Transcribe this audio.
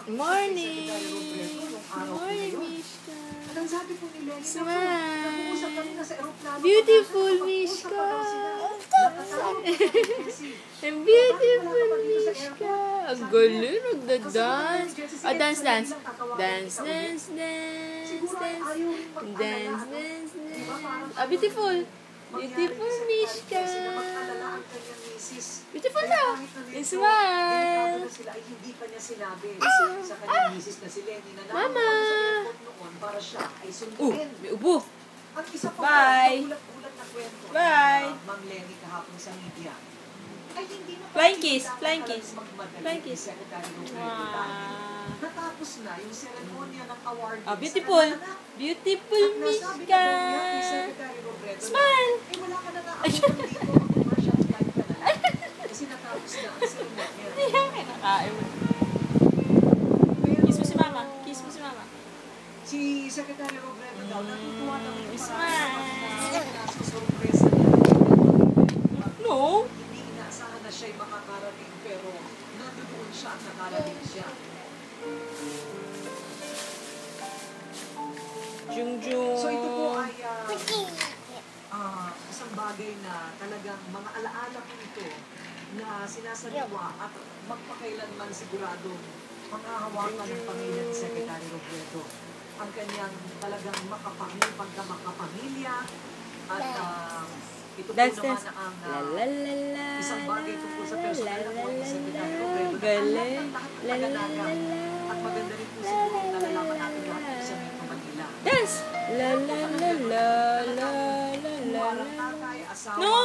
Morning! Morning, Mishka! Ang sabi po ni Lenny, Smile! nag-uusap kami na sa aeroplano. Beautiful, Mishka! And beautiful, Mishka! Ang galing, nagda-dance! Ah, dance, dance! Dance, dance, dance! Dance, dance, dance, dance! Ah, beautiful! Beautiful, Mishka! Beautiful na! And smile! Hindi pa niya sinabi sa kanyang misis na si Lenny na Mama! noon para siya ay Oh, sunduin. may ubo! Ang isa pa Bye! ulat na kwento Bye! na Ma'am Lenny kahapon sa media ay hindi na Flying kiss, flying kiss. magmadali Flying kiss. ni Secretary Robredo Wow. dahil natapos na yung seremonya ng award Ah, beautiful! Beautiful, Mishka! Smile! eh wala ka na naabutan dito commercial flight ka na lang kasi natapos na ang seremonya. Kinakain mo. Kiss mo si mama. Kiss mo si mama. Si Secretary Robredo daw natutuwa na Smile! sorpresa niya. No? Hindi inaasahan na siya'y makakarating pero nandoon siya at nakarating siya. Jungjung. So ito po ay isang bagay na talagang mga alaala po ito na sinasaliwa at magpakailanman sigurado makahawakan ng pamilya ni Secretary Robredo ang kanyang talagang pagkamakapamilya at ito po Dance, naman dance. ang La la la la. isang bagay tungkol sa personal na buhay ni Secretary Robredo na Galing. alam ng lahat ng La la pag-alaga la. at maganda rin po siguro nalalaman natin lahat po sa Metro Manila. Dance! La la la la la la la. Parang tatay, asawa, No!